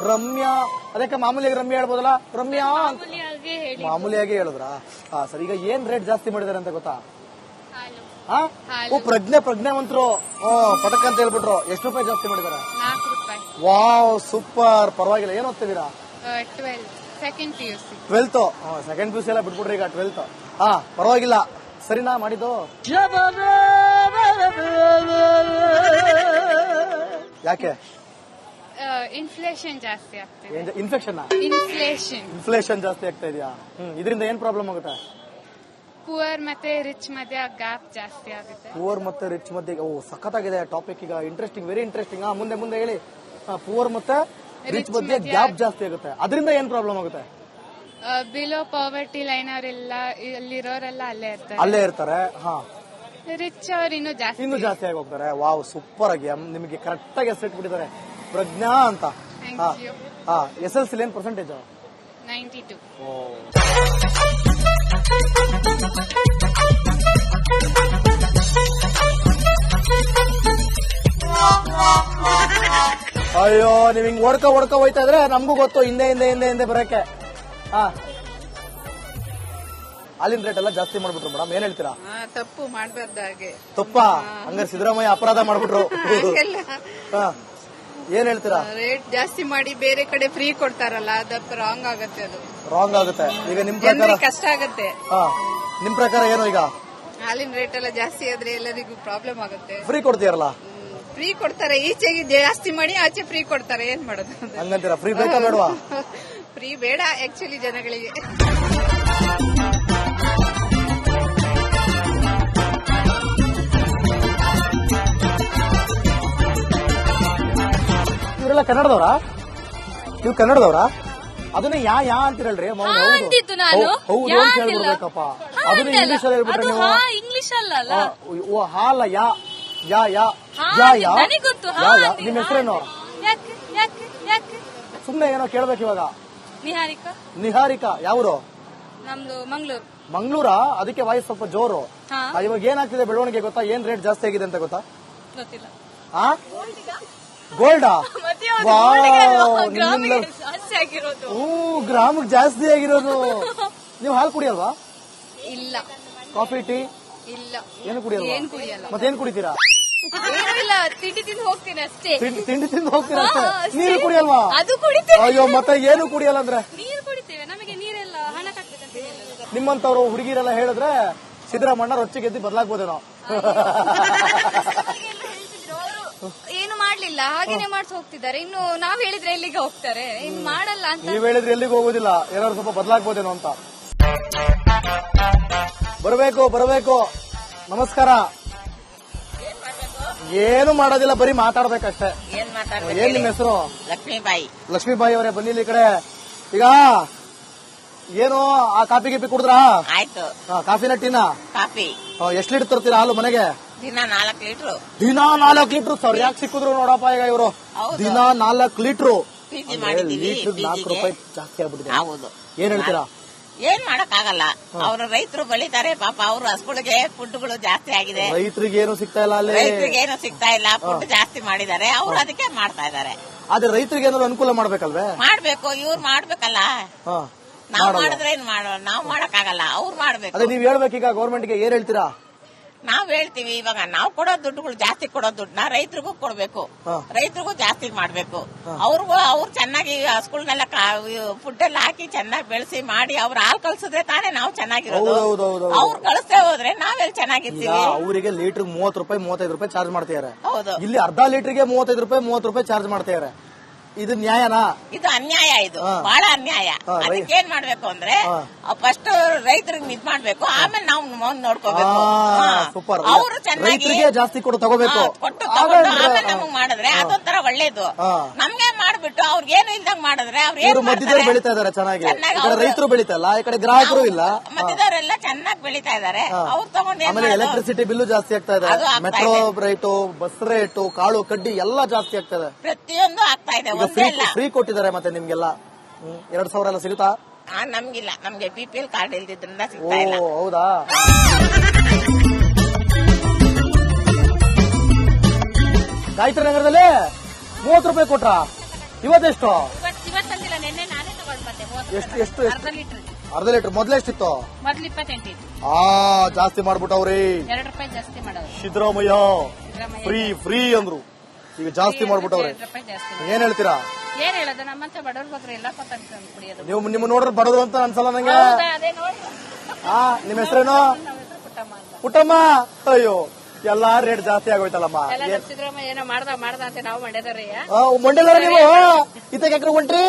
ರಮ್ಯಾ ಅದಕ್ಕೆ ಮಾಮೂಲಿಯಾಗಿ ರಮ್ಯಾ ಹೇಳ್ಬೋದಲ್ಲ? ರಮ್ಯಾ ಮಾಮೂಲಿಯಾಗಿ ಹೇಳಿದ್ರಾ? ಸರ್, ಈಗ ಏನ್ ರೇಟ್ ಜಾಸ್ತಿ ಮಾಡಿದಾರೆ ಅಂತ ಗೊತ್ತಾ? ಪ್ರಜ್ಞಾವಂತರು ಪಟಕ್ ಅಂತ ಹೇಳ್ಬಿಟ್ರು. ಎಷ್ಟು ರೂಪಾಯಿ ಜಾಸ್ತಿ ಮಾಡಿದಾರೆ? ವಾವ್, ಸೂಪರ್, ಪರವಾಗಿಲ್ಲ. ಏನ್ ಓದ್ತಿದ್ದೀರಾ? 12th. ಸೆಕೆಂಡ್ PUC ಎಲ್ಲ ಬಿಟ್ಬಿಡ್ರಿ ಈಗ, 12th. ಪರವಾಗಿಲ್ಲ. ಸರಿನಾ ಮಾಡಿದ್ದು? ಯಾಕೆ? ಇನ್ಫ್ಲೇಷನ್ ಜಾಸ್ತಿ ಆಗ್ತಿದೆ. ಇನ್ಫ್ಲೇಷನ್ ಜಾಸ್ತಿ ಆಗ್ತಾ ಇದೆಯಾ? ಇದರಿಂದ ಏನ್ ಪ್ರಾಬ್ಲಮ್ ಆಗುತ್ತೆ? ಪುವರ್ ಮತ್ತೆ ರಿಚ್ ಮಧ್ಯೆ ಗ್ಯಾಪ್ ಜಾಸ್ತಿ ಆಗುತ್ತೆ. ಪುವರ್ ಮತ್ತೆ ರಿಚ್ ಮಧ್ಯೆ. ಸಖತ್ತಾಗಿದೆ ಟಾಪಿಕ್. ಈಗ ಇಂಟ್ರೆಸ್ಟಿಂಗ್, ವೆರಿ ಇಂಟ್ರೆಸ್ಟಿಂಗ್. ಮುಂದೆ ಹೇಳಿ. ಪುವರ್ ಮತ್ತೆ ರಿಚ್ ಮಧ್ಯೆ ಗ್ಯಾಪ್ ಜಾಸ್ತಿ ಆಗುತ್ತೆ. ಅದರಿಂದ ಏನ್ ಪ್ರಾಬ್ಲಮ್ ಆಗುತ್ತೆ? ಬಿಲೋ ಪಾವರ್ಟಿ ಲೈನ್ ಅವರೆಲ್ಲ ಅಲ್ಲಿರೋರೆಲ್ಲ ಅಲ್ಲೇ ಇರ್ತಾರೆ. ರಿಚ್ ಅವ್ರು ಇನ್ನೂ ಜಾಸ್ತಿ ಆಗಿ ಹೋಗ್ತಾರೆ. ವಾವ್, ಸೂಪರ್ ಆಗಿ ನಿಮಗೆ ಕರೆಕ್ಟ್ ಆಗಿ ಹೆಸರು ಇಟ್ಬಿಟ್ಟಿದ್ದಾರೆ, ಪ್ರಜ್ಞಾ ಅಂತ. SSLC ಏನ್ ಪರ್ಸೆಂಟೇಜ್? 92. ಅಯ್ಯೋ, ನೀವ್ ಹಿಂಗ್ ಹೊಡ್ಕ ಹೋಯ್ತಾ ಇದ್ರೆ ನಮಗೂ ಗೊತ್ತು ಹಿಂದೆ ಬರಕ್ಕೆ. ಹಾಲಿನ ರೇಟ್ ಎಲ್ಲ ಜಾಸ್ತಿ ಮಾಡ್ಬಿಟ್ರು ಮೇಡಮ್, ಏನ್ ಹೇಳ್ತೀರಾ? ತಪ್ಪು ಮಾಡ್ಬಾರ್ದಾಗೆ. ತಪ್ಪಾ? ಹಂಗಾರೆ ಸಿದ್ದರಾಮಯ್ಯ ಅಪರಾಧ ಮಾಡ್ಬಿಟ್ರು. ಏನ್ ಹೇಳ್ತೀರಾ? ರೇಟ್ ಜಾಸ್ತಿ ಮಾಡಿ ಬೇರೆ ಕಡೆ ಫ್ರೀ ಕೊಡ್ತಾರಲ್ಲ, ಅದು ರಾಂಗ್ ಆಗುತ್ತೆ. ಈಗ ನಿಮ್ ಪ್ರಕಾರ ಕಷ್ಟ ಆಗುತ್ತೆ. ನಿಮ್ ಪ್ರಕಾರ ಏನು? ಈಗ ಹಾಲಿನ ರೇಟ್ ಎಲ್ಲ ಜಾಸ್ತಿ ಆದ್ರೆ ಎಲ್ಲರಿಗೂ ಪ್ರಾಬ್ಲಮ್ ಆಗುತ್ತೆ. ಫ್ರೀ ಕೊಡ್ತೀರಲ್ಲ? ಫ್ರೀ ಕೊಡ್ತಾರೆ, ಈಚೆಗೆ ಜಾಸ್ತಿ ಮಾಡಿ ಆಚೆ ಫ್ರೀ ಕೊಡ್ತಾರೆ. ಏನ್ ಮಾಡೋದು? ಹಂಗಂತೀರಾ? ಫ್ರೀ ಬೇಕಾ ಬೇಡವಾ? ಫ್ರೀ ಬೇಡ ಆಕ್ಚುಲಿ ಜನಗಳಿಗೆ. ಇವರೆಲ್ಲ ಕನ್ನಡದವ್ರಾ? ನೀವು ಕನ್ನಡದವ್ರಾ? ಅದನ್ನ ಯಾ ಅಂತೀರಲ್ರಿ? ಹೌದು ಅಂತ ಹೇಳ್ಬಿಡ್ಬೇಕಪ್ಪ. ಅದನ್ನ ಇಂಗ್ಲಿಷ್ ಅಲ್ಲಿ ಹೇಳ್ಬಿಟ್ರೆ ನೀವು. ಹಾಲ ನಿಮ್ ಹೆಸರೇನು? ಸುಮ್ನೆ ಏನೋ ಕೇಳ್ಬೇಕು ಇವಾಗ. ನಿಹಾರಿಕಾ. ಯಾವ್ರು? ನಮ್ದು ಮಂಗ್ಳೂರ್. ಮಂಗ್ಳೂರಾ? ಅದಕ್ಕೆ ವಾಯ್ಸ್ ಸ್ವಲ್ಪ ಜೋರು. ಇವಾಗ ಏನಾಗ್ತಿದೆ ಬೆಳವಣಿಗೆ ಗೊತ್ತಾ? ಏನ್ ರೇಟ್ ಜಾಸ್ತಿ ಆಗಿದೆ ಅಂತ ಗೊತ್ತಾ? ಗೋಲ್ಡಾ? ಗ್ರಾಮಕ್ಕೆ ಜಾಸ್ತಿ ಆಗಿರೋದು. ನೀವು ಹಾಲು ಕುಡಿಯಲ್ವಾ? ಇಲ್ಲ. Coffee, tea? ಇಲ್ಲ. ಏನು ಕುಡಿಯಲ್ವಾ? ಮತ್ತೇನ್ ಕುಡಿತೀರಾ? ತಿಂಡಿ ತಿಂದು ಹೋಗ್ತೀನಿ ಅಷ್ಟೇ. ತಿಂಡಿ ತಿಂದು ಹೋಗ್ತೀರಾ ಅಷ್ಟೇ? ನೀರು ಕುಡಿಯಲ್ವಾ? ಅದು ಕುಡಿತೇವೆ. ಅಯ್ಯೋ, ಮತ್ತೆ ಏನು ಕುಡಿಯಲ್ಲ ಅಂದ್ರೆ? ನೀರು ಕುಡಿತೇವೆ. ನಮಗೆ ನೀರೆಲ್ಲ ಹಣ ಕಟ್ಟಬೇಕಂತ. ನಿಮ್ಮಂತವ್ರು ಹುಡುಗಿರೆಲ್ಲ ಹೇಳಿದ್ರೆ ಸಿದ್ದರಾಮಣ್ಣ ರೊಚ್ಚಿ ಗೆದ್ದು ಬದಲಾಗ್ಬೋದೇನೋ. ಏನು ಮಾಡ್ಲಿಲ್ಲ, ಹಾಗೇನೆ ಮಾಡ್ಸಿ ಹೋಗ್ತಿದ್ದಾರೆ. ಇನ್ನು ನಾವ್ ಹೇಳಿದ್ರೆ ಎಲ್ಲಿಗೆ ಹೋಗ್ತಾರೆ? ಇನ್ನು ಮಾಡಲ್ಲ ಅಂತ. ನೀವ್ ಹೇಳಿದ್ರೆ ಎಲ್ಲಿಗೆ ಹೋಗೋದಿಲ್ಲ, ಏನಾದ್ರು ಸ್ವಲ್ಪ ಬದಲಾಗ್ಬೋದೇನೋ ಅಂತ. ಬರಬೇಕು. ನಮಸ್ಕಾರ. ಏನು ಮಾಡೋದಿಲ್ಲ, ಬರೀ ಮಾತಾಡ್ಬೇಕಷ್ಟೇ. ಏನ್ ನಿಮ್ಮ ಹೆಸರು? ಲಕ್ಷ್ಮೀಬಾಯಿ ಅವರೇ, ಬನ್ನಿ ಈ ಕಡೆ. ಈಗ ಏನು ಆ ಕಾಫಿ ಕುಡಿದ್ರಾ? ಆಯ್ತು. ಕಾಫಿನ ಟೀನಾ? ಕಾಫಿ. ಎಷ್ಟು ಲೀಟರ್ ತರ್ತೀರಾ ಹಾಲು ಮನೆಗೆ? ದಿನ 4 ಲೀಟರ್. ದಿನ 4 ಲೀಟರ್? ಸರಿಯಾಗಿ ಸಿಕ್ಕಿದ್ರು ನೋಡಪ್ಪ ಈಗ ಇವರು. ದಿನ 4 ಲೀಟರ್. ಲೀಟರ್ 4 ರೂಪಾಯಿ ಜಾಸ್ತಿ ಆಗ್ಬಿಟ್ಟಿದೆ. ಹೌದು. ಏನ್ ಹೇಳ್ತೀರಾ? ಏನ್ ಮಾಡಕ್ ಆಗಲ್ಲ. ಅವ್ರು ರೈತರು ಬೆಳಿತಾರೆ ಪಾಪ. ಅವ್ರ ಹಸುಗಳಿಗೆ ಫುಡ್ಗಳು ಜಾಸ್ತಿ ಆಗಿದೆ. ರೈತರಿಗೆ ಏನು ಸಿಗ್ತಾ ಇಲ್ಲ ಅಲ್ಲಿ. ರೈತರಿಗೆ ಏನು ಸಿಗ್ತಾ ಇಲ್ಲ, ಫುಡ್ ಜಾಸ್ತಿ ಮಾಡಿದ್ದಾರೆ. ಅವ್ರು ಅದಕ್ಕೆ ಮಾಡ್ತಾ ಇದಾರೆ. ಆದ್ರೆ ರೈತರಿಗೆ ಏನಾದ್ರು ಅನುಕೂಲ ಮಾಡ್ಬೇಕಲ್ವೇ? ಮಾಡ್ಬೇಕು. ಇವ್ರು ಮಾಡ್ಬೇಕಲ್ಲ. ನಾವ್ ಮಾಡಿದ್ರೆ ಏನ್ ನಾವ್ ಮಾಡಕ್ ಆಗಲ್ಲ, ಅವ್ರು ಮಾಡ್ಬೇಕು. ಅದೇ ನೀವ್ ಹೇಳ್ಬೇಕೀಗ ಗೌರ್ಮೆಂಟ್ಗೆ. ಏನ್ ಹೇಳ್ತೀರಾ? ನಾವ್ ಹೇಳ್ತೀವಿ, ಇವಾಗ ನಾವ್ ಕೊಡೋ ದುಡ್ಡುಗಳು ಜಾಸ್ತಿ ಕೊಡೋ ದುಡ್ಡನ್ನ ರೈತರಿಗೂ ಕೊಡ್ಬೇಕು, ರೈತರಿಗೂ ಜಾಸ್ತಿ ಮಾಡ್ಬೇಕು. ಅವ್ರು ಚೆನ್ನಾಗಿ ಹಸುಗಳನ್ನೆಲ್ಲ ಫುಡ್ ಎಲ್ಲ ಹಾಕಿ ಚೆನ್ನಾಗಿ ಬೆಳೆಸಿ ಮಾಡಿ ಅವ್ರ ಹಾಲು ಕಳ್ಸಿದ್ರೆ ತಾನೇ ನಾವು ಚೆನ್ನಾಗಿರೋದು. ಅವ್ರು ಕಳಿಸ್ತೇ ಹೋದ್ರೆ ನಾವೆಲ್ಲಿ ಚೆನ್ನಾಗಿರ್ತೀವಿ. ಅವರಿಗೆ ಲೀಟರ್ 30 ರೂಪಾಯಿ 35 ರೂಪಾಯಿ ಚಾರ್ಜ್ ಮಾಡ್ತಿದ್ದಾರೆ. ಹೌದು. ಇಲ್ಲಿ ಅರ್ಧ ಲೀಟರ್ಗೆ 35 ರೂಪಾಯಿ 30 ರೂಪಾಯಿ ಚಾರ್ಜ್ ಮಾಡ್ತಿದ್ದಾರೆ. ಇದು ನ್ಯಾಯನಾ? ಇದು ಅನ್ಯಾಯ. ಇದು ಬಹಳ ಅನ್ಯಾಯ. ಅದಕ್ಕೆ ಏನ್ ಮಾಡ್ಬೇಕು ಅಂದ್ರೆ ಫಸ್ಟ್ ರೈತರಿಗೆ ಇದ್ ಮಾಡ್ಬೇಕು, ಆಮೇಲೆ ನಾವು ನೋಡ್ಕೋಬೇಕು. ಅವರು ಚೆನ್ನಾಗಿ ಜಾಸ್ತಿ ಕೊಟ್ಟು ತಗೋಬೇಕು, ಕೊಟ್ಟು ತಗೊಂಡು ಆಮೇಲೆ ನಮಗ್ ಮಾಡಿದ್ರೆ ಅದೊಂಥರ ಒಳ್ಳೇದು. ನಮ್ಗೆ ಮಾಡ್ಬಿಟ್ಟು ಅವ್ರಿಗೇನು ಇಲ್ದಂಗ್ ಮಾಡಿದ್ರೆ ಅವ್ರು ಮಧ್ಯದಲ್ಲಿ ಬೆಳೀತಾ ಇದಾರೆ ಚೆನ್ನಾಗಿ. ರೈತರು ಬೆಳೀತಲ್ಲ, ಈ ಕಡೆ ಗ್ರಾಹಕರು ಇಲ್ಲ, ಮಧ್ಯದವರೆಲ್ಲ ಚೆನ್ನಾಗಿ ಬೆಳೀತಾ ಇದಾರೆ. ಅವ್ರು ತಗೊಂಡು ಆಮೇಲೆ ಎಲೆಕ್ಟ್ರಿಸಿಟಿ ಬಿಲ್ಲು ಜಾಸ್ತಿ ಆಗ್ತಾ ಇದೆ, ಮೆಟ್ರೋ ರೇಟು, ಬಸ್ ರೇಟು, ಕಾಳು ಕಡ್ಡಿ ಎಲ್ಲ ಜಾಸ್ತಿ ಆಗ್ತಾ ಇದೆ. ಪ್ರತಿಯೊಂದು ಆಗ್ತಾ ಇದೆ. ಫ್ರೀ ಕೊಟ್ಟಿದ್ದಾರೆ ಮತ್ತೆ ನಿಮ್ಗೆಲ್ಲ 2000 ಎಲ್ಲ ಸಿಗುತ್ತಾ? ನಮ್ಗಿಲ್ಲ, ನಮ್ಗೆ BPL ಕಾರ್ಡ್ ಇಲ್ದಿದ್ರಿಂದ ಸಿಗ್ತಾ ಇಲ್ಲ. ಹೌದಾ? ಗಾಯತ್ರಿ ನಗರದಲ್ಲಿ 30 ರೂಪಾಯಿ ಕೊಟ್ರ ಇವತ್ತೆಷ್ಟು? ಇವತ್ತಂದಿಲ್ಲ, ನಿನ್ನೆ ನಾನೇ ತಗೊಂಡ್ ಬಂದೆ. ಎಷ್ಟು ಎಷ್ಟು ಅರ್ಧ ಲೀಟರ್ ಅರ್ಧ ಲೀಟರ್. ಮೊದ್ಲೆಷ್ಟಿತ್ತು? ಮೊದ್ಲು 28 ಇತ್ತು. ಜಾಸ್ತಿ ಮಾಡ್ಬಿಟ್ಟವ್ರಿ. 2 ರೂಪಾಯಿ ಜಾಸ್ತಿ ಮಾಡೋದು. ಸಿದ್ದರಾಮಯ್ಯ ಫ್ರೀ ಅಂದ್ರು, ಈಗ ಜಾಸ್ತಿ ಮಾಡ್ಬಿಟ್ಟವ್ರೆ. 2 ರೂಪಾಯಿ ಜಾಸ್ತಿ. ಏನ್ ಹೇಳ್ತೀರಾ? ಏನ್ ಹೇಳೋದು, ನಮ್ಮಂತ ಬಡವ್ರ ಬಗ್ಗೆ ಎಲ್ಲ ಕೊಟ್ಟು ಕುಡಿಯೋದು. ನೀವು ನಿಮ್ಮ ನೋಡ್ರೆ ಬಡವರು ಅಂತ ಅನ್ಸಲ್ಲ ನಂಗೆ. ಅದೇ ನೋಡಿ. ನಿಮ್ ಹೆಸರೇನು? ಪುಟ್ಟಮ್ಮ. ಅಯ್ಯೋ, ಎಲ್ಲಾ ರೇಟ್ ಜಾಸ್ತಿ ಆಗೋಯ್ತಲ್ಲಮ್ಮ. ಸಿದ್ದರಾಮಯ್ಯ ಏನೋ ಮಾಡ್ದ ಅಂತ ನಾವು ಮಂಡ್ಯದವ್ರಿ. ಮಂಡ್ಯದವ್ರ ನೀವು? ಇತ್ತಾಗ ಎಕರೆ ಹೊಂಟ್ರಿ?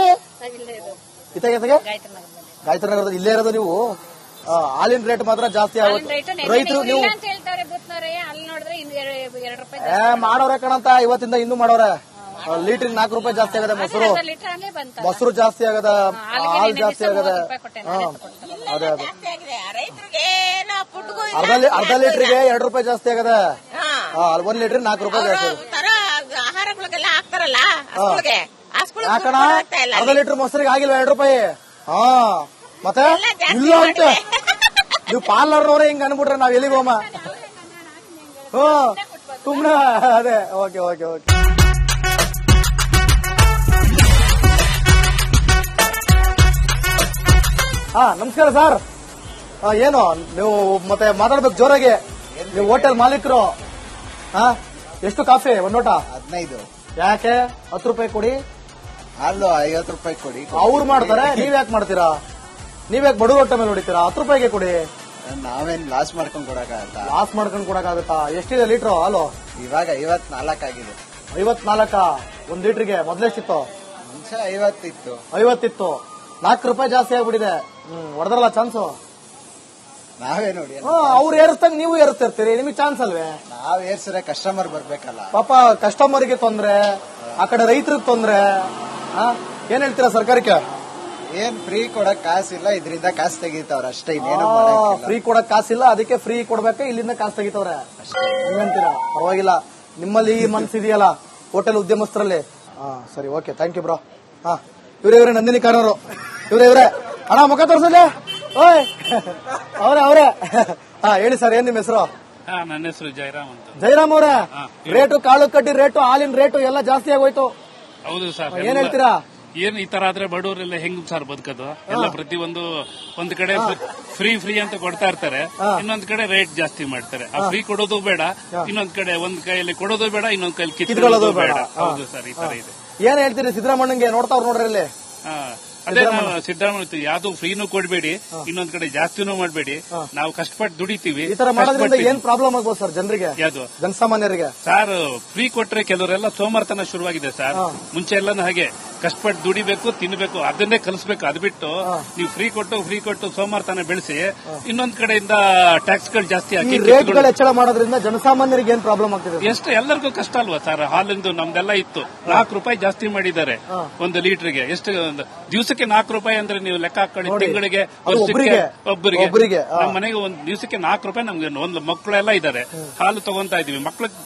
ಇತ್ತಾಗ ಗಾಯತ್ರಿ ನಗರದ ಇಲ್ಲೇ ಇರೋದು ನೀವು? ಹಾಲಿನ ರೇಟ್ ಮಾತ್ರ ಜಾಸ್ತಿ ಆಗುತ್ತೆ. ರೈತರು ನೀವು ಅಂತ ಹೇಳ್ತಾರೆ, ಬೂತ್ನವ್ರೆ. ಅಲ್ಲಿ ನೋಡಿದ್ರೆ 2 ರೂಪಾಯಿ ಮಾಡೋರೆ ಕಣಂತ. ಇವತ್ತಿಂದ ಇನ್ನೂ ಮಾಡೋರೆ. ಲೀಟರ್ 4 ರೂಪಾಯಿ ಜಾಸ್ತಿ ಆಗದೆ. ಮೊಸರು ಜಾಸ್ತಿ ಆಗದ, ಹಾಲು ಜಾಸ್ತಿ ಆಗದೆ. ಅದೇ ಅದೇ, ರೈತರಿಗೆ ಅರ್ಧ ಲೀಟರ್ಗೆ 2 ರೂಪಾಯಿ ಜಾಸ್ತಿ ಆಗದೆ. 1 ಲೀಟರ್ 4 ರೂಪಾಯಿ ಜಾಸ್ತಿ. ಆಹಾರಗಳಿಗೆಲ್ಲ ಹಾಕ್ತಾರಲ್ಲ, ಯಾಕಣ ಅರ್ಧ ಲೀಟರ್ ಮೊಸರಿಗೆ ಆಗಿಲ್ವಾ 2 ರೂಪಾಯಿ? ಮತ್ತೆ ಇಲ್ಲ ಅಂತ ನೀವು ಪಾರ್ಲರ್ನವ್ರೆ ಹಿಂಗ್ ಅನ್ಬಿಟ್ರೆ ನಾವ್ ಎಲ್ಲಿಗೆ ಹೋಮ? ಸುಮ್ನೆ ಅದೇ. Okay okay okay. ನಮಸ್ಕಾರ ಸರ್. ಏನು ನೀವು ಮತ್ತೆ ಮಾತಾಡ್ಬೇಕು ಜೋರಾಗಿ. ನೀವು ಹೋಟೆಲ್ ಮಾಲೀಕರು. ಎಷ್ಟು ಕಾಫಿ ಒಂದ್ ಲೋಟ? 15. ಯಾಕೆ 10 ರೂಪಾಯಿ ಕೊಡಿ? ಅಲ್ಲೂ 50 ರೂಪಾಯಿ ಕೊಡಿ. ಅವ್ರು ಮಾಡ್ತಾರೆ, ನೀವ್ ಯಾಕೆ ಮಾಡ್ತೀರಾ? ನೀವ್ಯಾಕೆ ಬಡವ್ರ ಹೊಟ್ಟೆ ಮೇಲೆ ಹೊಡಿತೀರಾ? 10 ರೂಪಾಯಿಗೆ ಕೊಡಿ. ನಾವೇನ್ ಲಾಸ್ ಮಾಡ್ಕೊಂಡ್ ಕೊಡಕ್ಕಾಗತ್ತಾ? ಲಾಸ್ ಮಾಡ್ಕೊಂಡ್ ಕೊಡಕ್ಕಾಗತ್ತಾ? ಎಷ್ಟಿದೆ ಲೀಟ್ರು ಹಾಲು? ಇವಾಗ 54 ಆಗಿದೆ. 54 ಒಂದ್ ಲೀಟರ್ಗೆ? ಮೊದ್ಲೆಷ್ಟಿತ್ತು? ಮುಂಚೆ 50 ಇತ್ತು. 50 ಇತ್ತು. 4 ರೂಪಾಯಿ ಜಾಸ್ತಿ ಆಗ್ಬಿಟ್ಟಿದೆ. ಹೊಡೆದ್ರಲ್ಲ ಚಾನ್ಸು. ನಾವೇ ನೋಡಿ, ಅವ್ರು ಏರಿಸ್ದಂಗ್ ನೀವು ಏರಿಸ್ತಿರ್ತೀರಿ, ನಿಮಗೆ ಚಾನ್ಸ್ ಅಲ್ವೇ? ನಾವ್ ಏರ್ಸಿದ್ರೆ ಕಸ್ಟಮರ್ ಬರ್ಬೇಕಲ್ಲ. ಪಾಪ ಕಸ್ಟಮರ್ಗೆ ತೊಂದ್ರೆ, ಆ ಕಡೆ ರೈತರಿಗೆ ತೊಂದ್ರೆ. ಏನ್ ಹೇಳ್ತೀರಾ ಸರ್ಕಾರಕ್ಕೆ? ಏನ್ ಫ್ರೀ ಕೊಡಕ್ ಕಾಸಿಲ್ಲ, ಇದರಿಂದ ಕಾಸು ತೆಗಿತಾವ್ರ ಅಷ್ಟೇ. ಇನ್ನೇನು ಫ್ರೀ ಕೊಡಕ್ ಕಾಸಿಲ್ಲ, ಅದಕ್ಕೆ ಫ್ರೀ ಕೊಡ್ಬೇಕು, ಇಲ್ಲಿಂದ ಕಾಸು ತೆಗಿತವ್ರೆ ಹಂಗಂತೀರಾ? ಪರವಾಗಿಲ್ಲ, ನಿಮ್ಮಲ್ಲಿ ಈ ಮನ್ಸಿದೆಯಲ್ಲ ಹೋಟೆಲ್ ಉದ್ಯಮಸ್ಥರಲ್ಲಿ. ಸರಿ, ಓಕೆ, ಥ್ಯಾಂಕ್ ಯು ಬ್ರೋ. ಇವ್ರೆ ನಂದಿನಿ ಕಾರವರು. ಇವ್ರೆ ಅಣ್ಣ ಮುಖ ತೋರ್ಸಲ್ಲಿ. ಓಯ್ ಅವ್ರೆ ಹೇಳಿ ಸರ್, ಏನ್ ನಿಮ್ ಹೆಸರು? ನನ್ನ ಹೆಸರು ಜಯರಾಮ್ ಅಂತ. ಜಯರಾಮ್ ಅವ್ರೆ, ರೇಟು, ಕಾಳು ಕಡ್ಡಿ ರೇಟು, ಹಾಲಿನ ರೇಟು ಎಲ್ಲ ಜಾಸ್ತಿ ಆಗೋಯ್ತು. ಹೌದು ಸರ್. ಏನ್ ಹೇಳ್ತೀರಾ? ಏನ್ ಈ ತರ ಆದ್ರೆ ಬಡವರೆಲ್ಲ ಹೆಂಗ್ ಸರ್ ಬದುಕೋದು? ಎಲ್ಲ ಪ್ರತಿಯೊಂದು ಒಂದ್ ಕಡೆ ಫ್ರೀ ಅಂತ ಕೊಡ್ತಾ ಇರ್ತಾರೆ, ಇನ್ನೊಂದ್ ಕಡೆ ರೇಟ್ ಜಾಸ್ತಿ ಮಾಡ್ತಾರೆ. ಆ ಫ್ರೀ ಕೊಡೋದು ಬೇಡ, ಇನ್ನೊಂದ್ ಕಡೆ ಒಂದ್ ಕೈಯಲ್ಲಿ ಕೊಡೋದು ಬೇಡ, ಇನ್ನೊಂದ್ ಕೈಯಲ್ಲಿ ಕಿತ್ಕೊಳ್ಳೋದು ಬೇಡ. ಹೌದು ಸರ್, ಈ ತರ ಇದೆ. ಏನ್ ಹೇಳ್ತೀರಿ ಸಿದ್ದರಾಮಣ್ಣಂಗೆ? ನೋಡ್ತಾವ್ರ ನೋಡ್ರಿ ಇಲ್ಲಿ. ಅದೇ ನಾವು ಸಿದ್ದರಾಮಯ್ಯ ಯಾವ್ದು ಫ್ರೀನೂ ಕೊಡ್ಬೇಡಿ, ಇನ್ನೊಂದ್ ಕಡೆ ಜಾಸ್ತಿನೂ ಮಾಡ್ಬೇಡಿ, ನಾವು ಕಷ್ಟಪಟ್ಟು ದುಡಿತೀವಿ. ಈ ತರ ಮಾಡೋದ್ರಿಂದ ಏನ್ ಪ್ರಾಬ್ಲಮ್ ಆಗ್ಬೋದು ಸರ್ ಜನರಿಗೆ, ಯಾವ್ದು ಜನಸಾಮಾನ್ಯರಿಗೆ? ಸರ್, ಫ್ರೀ ಕೊಟ್ರೆ ಕೆಲವರೆಲ್ಲ ಸೋಮಾರ್ತನ ಶುರುವಾಗಿದೆ ಸರ್. ಮುಂಚೆ ಎಲ್ಲಾನು ಹಾಗೆ ಕಷ್ಟಪಟ್ಟು ದುಡಿಬೇಕು, ತಿನ್ಬೇಕು, ಅದನ್ನೇ ಕಲಿಸ್ಬೇಕು. ಅದು ಬಿಟ್ಟು ನೀವು ಫ್ರೀ ಕೊಟ್ಟು ಸೋಮಾರ್ತನ ಬೆಳೆಸಿ ಇನ್ನೊಂದ್ ಕಡೆಯಿಂದ ಟ್ಯಾಕ್ಸ್ ಗಳು ಜಾಸ್ತಿ ಹಾಕಿ ರೇಟ್ಗಳು ಹೆಚ್ಚಳ ಮಾಡೋದ್ರಿಂದ ಜನಸಾಮಾನ್ಯರಿಗೆ ಏನ್ ಪ್ರಾಬ್ಲಮ್ ಆಗ್ತಿದೆ? ಎಷ್ಟು ಎಲ್ಲರಿಗೂ ಕಷ್ಟ ಅಲ್ವಾ ಸರ್? ಹಾಲಿಂದು ನಮ್ದೆಲ್ಲ ಇತ್ತು, 4 ರೂಪಾಯಿ ಜಾಸ್ತಿ ಮಾಡಿದ್ದಾರೆ ಒಂದು ಲೀಟರ್ಗೆ. ಎಷ್ಟು ದಿವಸಕ್ಕೆ 4 ರೂಪಾಯಿ ಅಂದ್ರೆ ನೀವು ಲೆಕ್ಕ ಹಾಕೊಳ್ಳಿ, ತಿಂಗಳಿಗೆ ಒಬ್ಬರಿಗೆ. ನಮ್ಮ ಮನೆಗೆ ಒಂದ್ ದಿವಸಕ್ಕೆ 4 ರೂಪಾಯಿ. ನಮ್ಗೆ ಒಂದು ಮಕ್ಕಳೆಲ್ಲ ಇದ್ದಾರೆ, ಹಾಲು ತಗೊಂತಾ ಇದೀವಿ. ಮಕ್ಳು